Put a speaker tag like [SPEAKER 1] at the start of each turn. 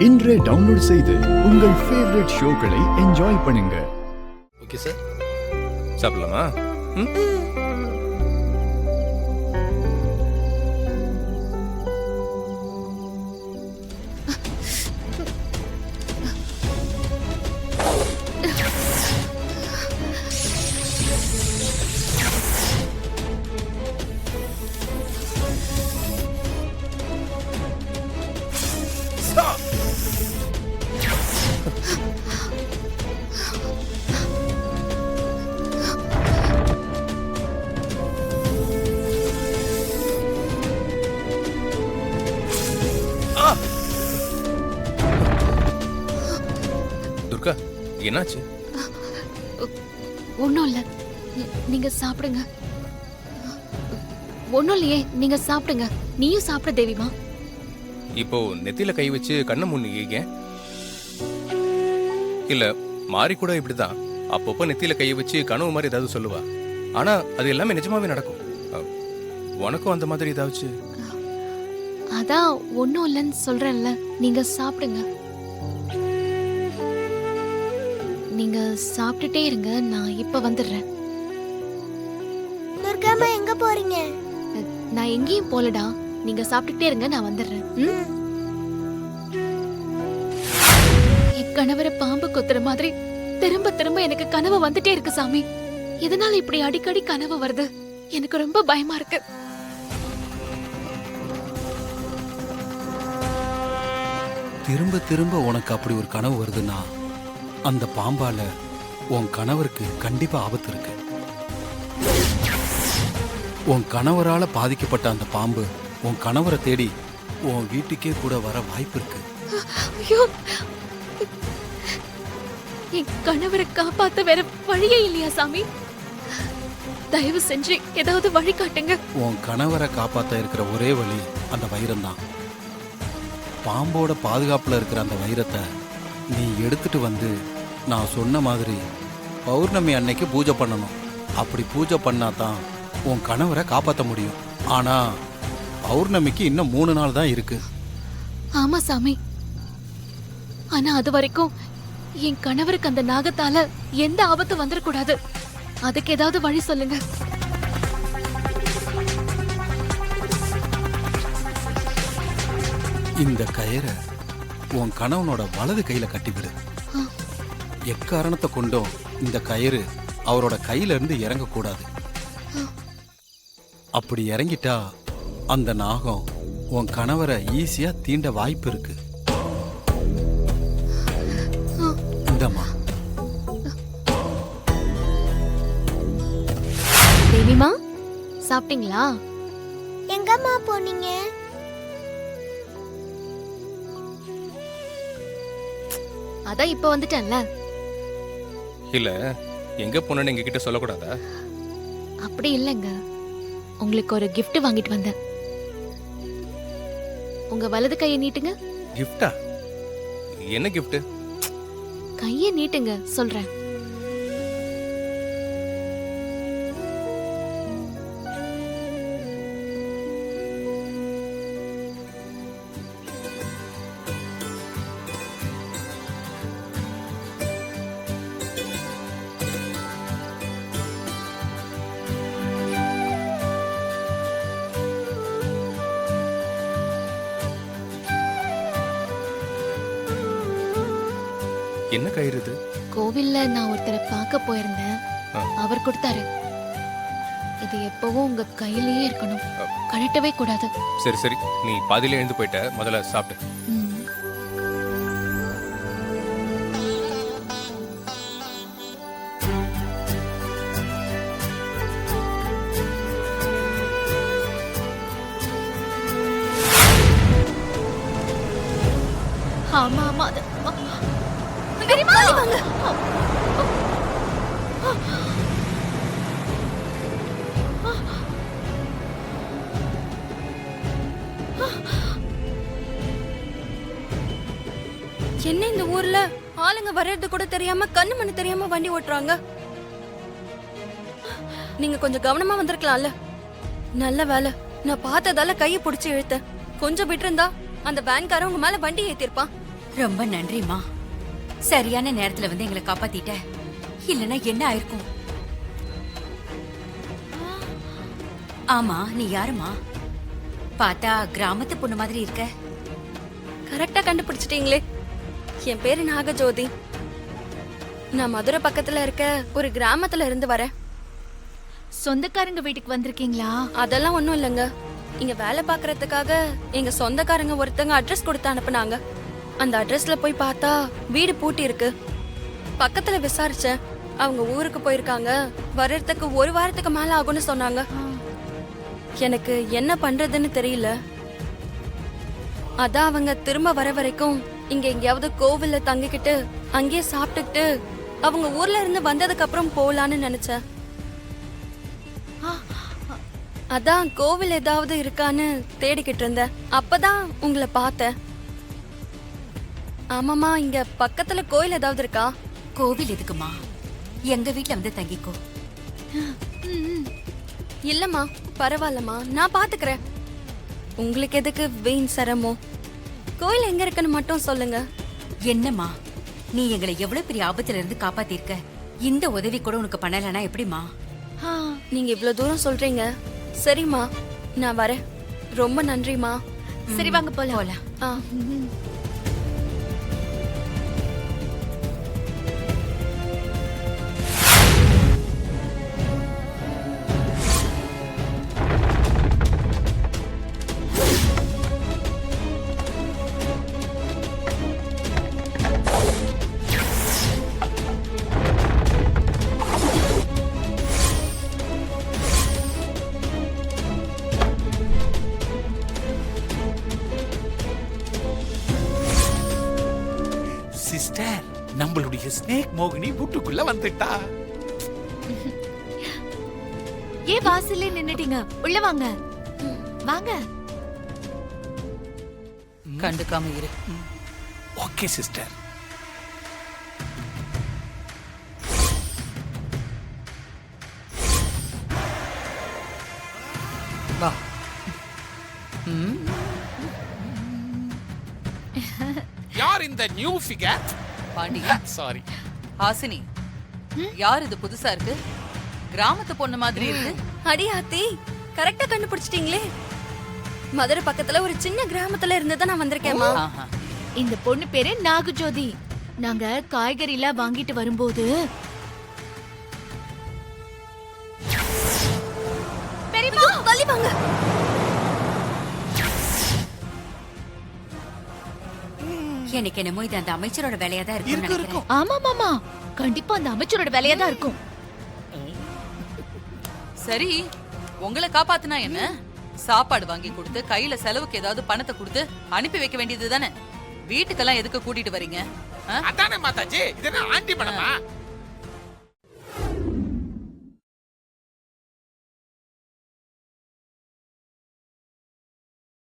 [SPEAKER 1] இன்றே டவுன்லோட் செய்து உங்கள் ஃபேவரட் ஷோக்களை என்ஜாய் பண்ணுங்க.
[SPEAKER 2] ஓகே சார், சாப்பிடலாமா? துர்கா, என்னாச்சு?
[SPEAKER 3] ஒன்றும் இல்லை, நீங்க சாப்பிடுங்க. ஒன்றும் இல்லையே, நீங்க சாப்பிடுங்க. நீயும் சாப்பிட தேவிமா.
[SPEAKER 2] இப்போ நெத்தியில கை வச்சு கண்ணை முன்னிக்க. இல்ல, மாறி கூட இப்படிதான் அப்பப்போ நெத்தியில கையை வச்சு கனவு மாதிரி ஏதாவது சொல்லுவா. ஆனா அது எல்லாமே நிஜமாவே நடக்கும். உனக்கும் அந்த மாதிரி ஏதாச்சும்?
[SPEAKER 3] அதான் ஒன்றும் இல்லைன்னு சொல்றேன்ல, நீங்க சாப்பிடுங்க. நீங்க சாப்பிட்டுட்டே இருங்க, நான் இப்ப வந்துடுறேன்.
[SPEAKER 4] துர்காமா எங்க போறீங்க?
[SPEAKER 3] நான் எங்கேயும் போலடா, நீங்க சாப்பிட்டுட்டே இருங்க, நான் வந்துடுறேன். என் கணவரை பாம்பு கொத்துற மாதிரி திரும்ப திரும்ப எனக்கு கனவு வந்துட்டே இருக்கு சாமி. எதனால இப்படி அடிக்கடி கனவு வருது? எனக்கு ரொம்ப பயமா இருக்கு.
[SPEAKER 5] திரும்ப திரும்ப உனக்கு அப்படி ஒரு கனவு வருதுன்னா அந்த பாம்பால உன் கணவருக்கு கண்டிப்பா ஆபத்து இருக்கு. உன் கணவரால பாதிக்கப்பட்ட அந்த பாம்பு உன் கணவரை தேடி உன் வீட்டுக்கே கூட வர வாய்ப்பு இருக்கு.
[SPEAKER 3] ஐயோ, என் கணவரை காப்பாத்த வேற வழியே இல்லையா சாமி? தயவு செஞ்சு ஏதாவது வழி காட்டுங்க.
[SPEAKER 5] உன் கணவரை காப்பாத்த இருக்கிற ஒரே வழி அந்த வைரம்தான். பாம்போட பாதுகாப்புல இருக்கிற அந்த வைரத்தை நீ எடுத்துட்டு வந்து நான் சொன்ன மாதிரி பௌர்ணமி அன்னைக்கு பூஜை பண்ணணும். அப்படி பூஜை பண்ணாதான் உன் கணவரை காப்பாற்ற முடியும். ஆனா பௌர்ணமிக்கு இன்னும் 3 நாள் தான் இருக்கு.
[SPEAKER 3] ஆமா சாமி, ஆனா அது வரைக்கும் என் கணவருக்கு அந்த நாகத்தால எந்த ஆபத்து வந்துடக்கூடாது. அதுக்கு ஏதாவது வழி சொல்லுங்க.
[SPEAKER 5] இந்த கயிறை உன் கணவனோட வலது கையில கட்டிவிடு. எக்காரணத்தை கொண்டும் இந்த கயிறு அவரோட கையில இருந்து இறங்க கூடாது. அப்படி இறங்கிட்டா அந்த நாகம் உன் கணவரை ஈஸியா தீண்ட வாய்ப்பு இருக்கு. இந்தம்மா.
[SPEAKER 3] தேவிமா, சாப்பிட்டீங்களா?
[SPEAKER 4] எங்கம்மா போனீங்க?
[SPEAKER 3] அதான் இப்ப வந்துட்டேன்ல.
[SPEAKER 2] இல்ல, எங்க போனேன்னு எங்க கிட்ட சொல்லக்கூடாதா?
[SPEAKER 3] அப்படி இல்லைங்க, உங்களுக்கு ஒரு gift வாங்கிட்டு வந்தேன். உங்க வலது கையை நீட்டுங்க.
[SPEAKER 2] கிஃப்டா? என்ன கிஃப்ட்?
[SPEAKER 3] கையை நீட்டுங்க, சொல்றேன்.
[SPEAKER 2] என்ன கயிறு இது?
[SPEAKER 3] கோவில்ல நான் ஒருத்தரை பார்க்க போயிருந்தேன், அவர் கொடுத்தாரு. இது எப்பவும் உங்க கையிலேயே இருக்கணும், கழட்டவே கூடாது.
[SPEAKER 2] சரி சரி, நீ பாதியில எழுந்து போயிட்ட, முதல்ல சாப்பிட்டு.
[SPEAKER 3] ஆமா ஆமா, அது
[SPEAKER 6] என்ன இந்த ஊர்ல ஆளுங்க வர்றது கூட தெரியாம கண்ணு மண்ணு தெரியாம வண்டி ஓட்டுறாங்க. நீங்க கொஞ்சம் கவனமா வந்திருக்கலாம்ல. நல்ல வேலை, நான் பார்த்ததால கையை பிடிச்சு இழுத்தேன். கொஞ்சம் விட்டு இருந்தா அந்த வேன்காரன் உங்க மேல வண்டி ஏத்திருப்பான்.
[SPEAKER 7] ரொம்ப நன்றிம்மா. சரியான நேரத்துல வந்து எங்களை காப்பாத்திட்ட. இல்லனா என்ன ஆயிருக்கும்? ஆமா, நீ யாருமா? பார்த்தா கிராமத்து பொண்ணு மாதிரி இருக்க.
[SPEAKER 6] கரெக்டா கண்டுபிடிச்சிட்டீங்களே. என் பேரு நாகஜோதி. நான் மதுரை பக்கத்துல இருக்க ஒரு கிராமத்துல இருந்து வரேன்.
[SPEAKER 3] சொந்தக்காரங்க வீட்டுக்கு வந்திருக்கீங்களா?
[SPEAKER 6] அதெல்லாம் ஒண்ணும் இல்லைங்க. இங்க வேலை பாக்குறதுக்காக எங்க சொந்தக்காரங்க ஒருத்தங்க அட்ரஸ் கொடுத்து அனுப்புனாங்க. அந்த அட்ரஸ்ல போய் பார்த்தா வீடு பூட்டி இருக்கு. பக்கத்துல விசாரிச்சேன். அவங்க ஊருக்கு போயிருக்காங்க. வர்றதுக்கு ஒரு வாரத்துக்கு மேல ஆகும்னு சொன்னாங்க. எனக்கு என்ன பண்றதுன்னு தெரியல. அதான் அவங்க திரும்ப வர வரைக்கும் இங்க எங்கேயாவது கோவில்ல தங்கிக்கிட்டு அங்கேயே சாப்பிட்டுக்கிட்டு அவங்க ஊர்ல இருந்து வந்ததுக்கு அப்புறம் போலான்னு நினைச்சேன். அதான் கோவில் ஏதாவது இருக்கான்னு தேடிக்கிட்டு இருந்தேன். அப்பதான் உங்களை பார்த்தேன். ஆமாமா, இங்க பக்கத்துல கோயில் ஏதாவது இருக்கா?
[SPEAKER 7] கோவில் எதுக்குமா? எங்க வீட்ல வந்து தங்கிக்கோ.
[SPEAKER 6] இல்லம்மா, பரவாயில்லம்மா, நான் பாத்துக்கிறேன். உங்களுக்கு எதுக்கு வீண் சிரமம்? கோயில் எங்க இருக்குன்னு மட்டும் சொல்லுங்க.
[SPEAKER 7] என்னம்மா, நீ எங்களை எவ்வளவு பெரிய ஆபத்துல இருந்து காப்பாத்திருக்க. இந்த உதவி கூட உனக்கு பண்ணலனா எப்படிமா?
[SPEAKER 6] நீங்க இவ்வளவு தூரம் சொல்றீங்க. சரிம்மா, நான் வரேன். ரொம்ப நன்றிம்மா.
[SPEAKER 3] சரி வாங்க போலாம்.
[SPEAKER 6] ஆ.
[SPEAKER 8] சிஸ்டர், நம்மளுடைய ஸ்னேக் மோகினி வீட்டுக்குள்ள வந்துட்டா.
[SPEAKER 3] ஏன் வாசல்ல நின்னுட்டீங்க? உள்ள வாங்க. வாங்க.
[SPEAKER 9] கண்டுக்காம இரு.
[SPEAKER 8] Okay sister.
[SPEAKER 9] வா.
[SPEAKER 8] யார் இந்த new figure?
[SPEAKER 9] Pandi,
[SPEAKER 8] sorry.
[SPEAKER 9] Hasini, யார் இது புதுசா இருக்கு? கிராமத்து பொண்ணு மாதிரி இருக்கு.
[SPEAKER 6] அடி ஆத்தி, கரெக்டா கண்டுபிடிச்சிட்டீங்களே. மதுரை பக்கத்துல ஒரு சின்ன கிராமத்துல இருந்து தான் நான் வந்திருக்கேம்மா.
[SPEAKER 9] ஆஹா.
[SPEAKER 3] இந்த பொண்ணு பேரு நாகஜோதி. நாங்க காய்கறி எல்லாம் வாங்கிட்டு வரும்போது
[SPEAKER 6] பெரியம்மா, தள்ளி வாங்க.
[SPEAKER 7] எனக்கு என்னமோ இது அந்த அமைச்சரோட வேலையா தான் இருக்கும்னு நினைக்கிறேன்.
[SPEAKER 3] ஆமா மாமா, கண்டிப்பா அந்த அமைச்சரோட வேலையா தான் இருக்கும்.
[SPEAKER 9] சரி, உங்களை காப்பாத்துனா என்ன? சாப்பாடு வாங்கி கொடுத்து கையில செலவுக்கு ஏதாவது பணத்தை கொடுத்து அனுப்பி வைக்க வேண்டியது தானே. வீட்டுக்கெல்லாம் எதுக்கு கூட்டிட்டு வரீங்க?
[SPEAKER 8] அதானே மாதாஜி, இது என்ன ஆண்டி பணமா?